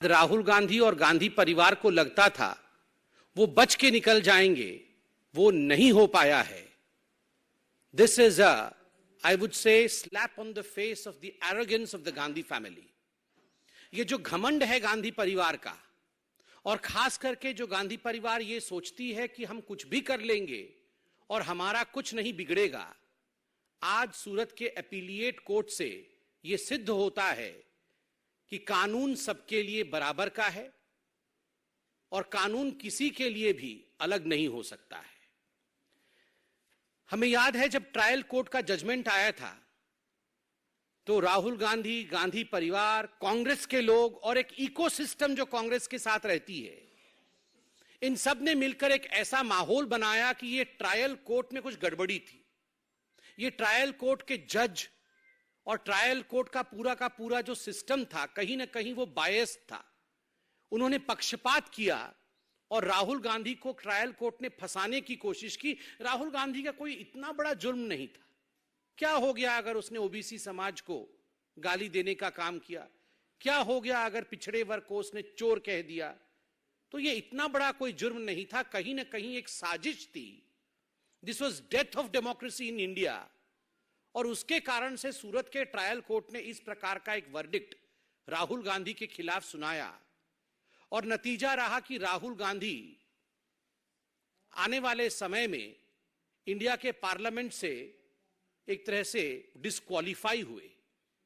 राहुल गांधी और गांधी परिवार को लगता था वो बच के निकल जाएंगे, वो नहीं हो पाया है। This is I would say slap on the face of the arrogance of the Gandhi family. ये जो घमंड है गांधी परिवार का, और खास करके जो गांधी परिवार ये सोचती है कि हम कुछ भी कर लेंगे और हमारा कुछ नहीं बिगड़ेगा। आज सूरत के अपीलिएट कोर्ट से यह सिद्ध होता है कि कानून सबके लिए बराबर का है और कानून किसी के लिए भी अलग नहीं हो सकता है। हमें याद है जब ट्रायल कोर्ट का जजमेंट आया था तो राहुल गांधी, गांधी परिवार, कांग्रेस के लोग और एक इकोसिस्टम जो कांग्रेस के साथ रहती है, इन सब ने मिलकर एक ऐसा माहौल बनाया कि ये ट्रायल कोर्ट में कुछ गड़बड़ी थी। ये ट्रायल कोर्ट के जज और ट्रायल कोर्ट का पूरा जो सिस्टम था, कहीं ना कहीं वो बायस था। उन्होंने पक्षपात किया और राहुल गांधी को ट्रायल कोर्ट ने फंसाने की कोशिश की। राहुल गांधी का कोई इतना बड़ा जुर्म नहीं था। क्या हो गया अगर उसने ओबीसी समाज को गाली देने का काम किया? क्या हो गया अगर पिछड़े वर्ग को उसने चोर कह दिया? तो ये इतना बड़ा कोई जुर्म नहीं था, कहीं ना कहीं एक साजिश थी। This was death of democracy in India. और उसके कारण से सूरत के ट्रायल कोर्ट ने इस प्रकार का एक वर्डिक्ट राहुल गांधी के खिलाफ सुनाया और नतीजा रहा कि राहुल गांधी आने वाले समय में इंडिया के पार्लियामेंट से एक तरह से डिस्क्वालीफाई हुए,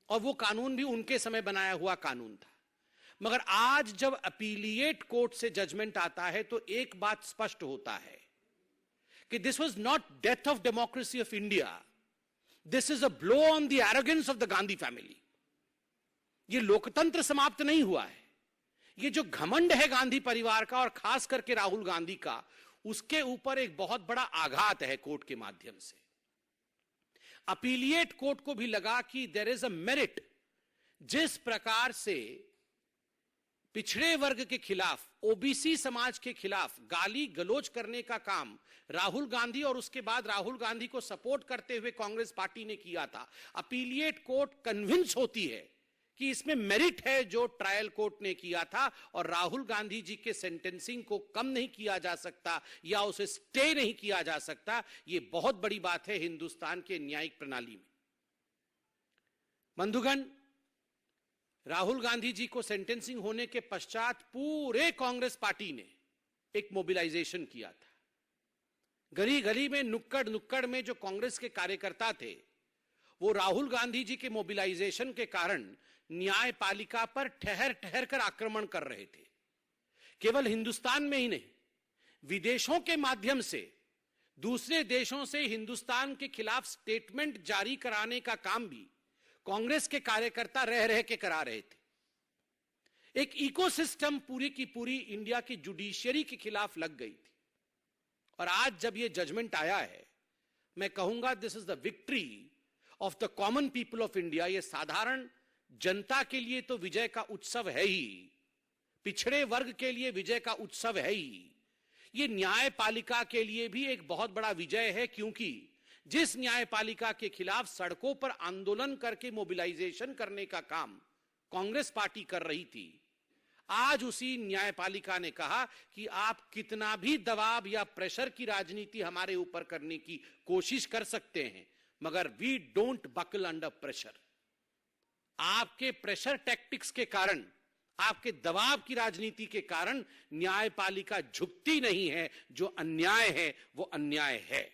और वो कानून भी उनके समय बनाया हुआ कानून था। मगर आज जब अपीलिएट कोर्ट से जजमेंट आता है तो एक बात स्पष्ट होता है कि this was not death of democracy of India, this is a blow on the arrogance of the Gandhi family. ये लोकतंत्र समाप्त नहीं हुआ है। ये जो घमंड है गांधी परिवार का और खास करके राहुल गांधी का, उसके ऊपर एक बहुत बड़ा आघात है कोर्ट के माध्यम से। अपीलिएट कोर्ट को भी लगा कि देयर इज अ मेरिट। जिस प्रकार से पिछड़े वर्ग के खिलाफ, ओबीसी समाज के खिलाफ गाली गलौज करने का काम राहुल गांधी और उसके बाद राहुल गांधी को सपोर्ट करते हुए कांग्रेस पार्टी ने किया था, अपीलिएट कोर्ट कन्विंस होती है कि इसमें मेरिट है जो ट्रायल कोर्ट ने किया था, और राहुल गांधी जी के सेंटेंसिंग को कम नहीं किया जा सकता या उसे स्टे नहीं किया जा सकता। यह बहुत बड़ी बात है हिंदुस्तान के न्यायिक प्रणाली में। बंधुगण, राहुल गांधी जी को सेंटेंसिंग होने के पश्चात पूरे कांग्रेस पार्टी ने एक मोबिलाइजेशन किया था। गली गली में, नुक्कड़ नुक्कड़ में जो कांग्रेस के कार्यकर्ता थे, वो राहुल गांधी जी के मोबिलाइजेशन के कारण न्यायपालिका पर ठहर ठहर कर आक्रमण कर रहे थे। केवल हिंदुस्तान में ही नहीं, विदेशों के माध्यम से दूसरे देशों से हिंदुस्तान के खिलाफ स्टेटमेंट जारी कराने का काम भी कांग्रेस के कार्यकर्ता रह रह के करा रहे थे। एक इकोसिस्टम पूरी की पूरी इंडिया की जुडिशियरी के खिलाफ लग गई थी। और आज जब यह जजमेंट आया है, मैं कहूंगा this is the victory of the common people of India. यह साधारण जनता के लिए तो विजय का उत्सव है ही, पिछड़े वर्ग के लिए विजय का उत्सव है ही, यह न्यायपालिका के लिए भी एक बहुत बड़ा विजय है। क्योंकि जिस न्यायपालिका के खिलाफ सड़कों पर आंदोलन करके मोबिलाइजेशन करने का काम कांग्रेस पार्टी कर रही थी, आज उसी न्यायपालिका ने कहा कि आप कितना भी दबाव या प्रेशर की राजनीति हमारे ऊपर करने की कोशिश कर सकते हैं, मगर we don't buckle under pressure. आपके प्रेशर टैक्टिक्स के कारण, आपके दबाव की राजनीति के कारण न्यायपालिका झुकती नहीं है। जो अन्याय है वो अन्याय है।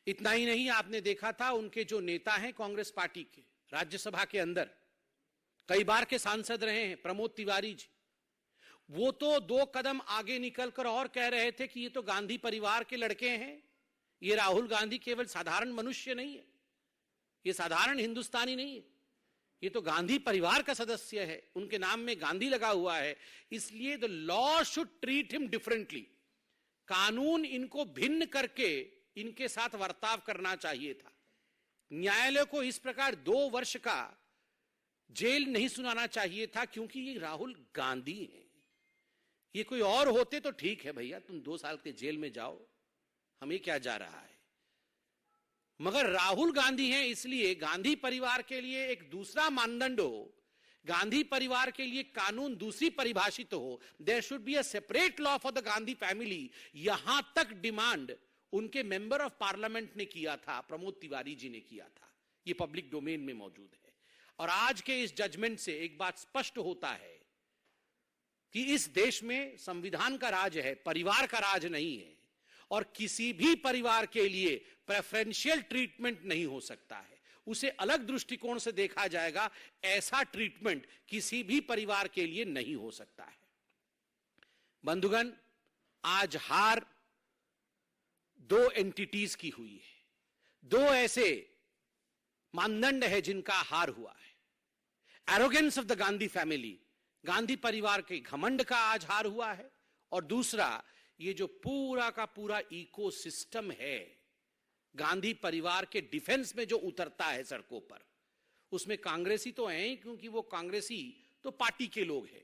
इतना ही नहीं, आपने देखा था उनके जो नेता हैं कांग्रेस पार्टी के, राज्यसभा के अंदर कई बार के सांसद रहे हैं, प्रमोद तिवारी जी, वो तो 2 कदम आगे निकलकर और कह रहे थे कि ये तो गांधी परिवार के लड़के हैं। ये राहुल गांधी केवल साधारण मनुष्य नहीं है, ये साधारण हिंदुस्तानी नहीं है, ये तो गांधी परिवार का सदस्य है, उनके नाम में गांधी लगा हुआ है, इसलिए the law should treat him differently. कानून इनको भिन्न करके इनके साथ वर्ताव करना चाहिए था। न्यायालय को इस प्रकार 2 वर्ष का जेल नहीं सुनाना चाहिए था, क्योंकि ये राहुल गांधी हैं। ये कोई और होते तो ठीक है भैया, तुम 2 साल के जेल में जाओ, हमें क्या जा रहा है। मगर राहुल गांधी हैं, इसलिए गांधी परिवार के लिए एक दूसरा मानदंड हो गांधी परिवार के लिए कानून दूसरी परिभाषित हो, there should be a separate law for the Gandhi family, यहां तक डिमांड उनके मेंबर ऑफ पार्लियामेंट ने किया था, प्रमोद तिवारी जी ने किया था। ये पब्लिक डोमेन में मौजूद है। और आज के इस जजमेंट से एक बात स्पष्ट होता है कि इस देश में संविधान का राज है, परिवार का राज नहीं है, और किसी भी परिवार के लिए प्रेफरेंशियल ट्रीटमेंट नहीं हो सकता है। उसे अलग दृष्टिकोण से देखा जाएगा, ऐसा ट्रीटमेंट किसी भी परिवार के लिए नहीं हो सकता है। बंधुगण, आज हार दो एंटिटीज की हुई है, दो ऐसे मानदंड है जिनका हार हुआ है। Arrogance of the Gandhi family, Gandhi परिवार के घमंड का आज हार हुआ है, और दूसरा ये जो पूरा का पूरा इकोसिस्टम है गांधी परिवार के डिफेंस में जो उतरता है सड़कों पर, उसमें कांग्रेसी तो हैं, क्योंकि वो कांग्रेसी तो पार्टी के लोग हैं,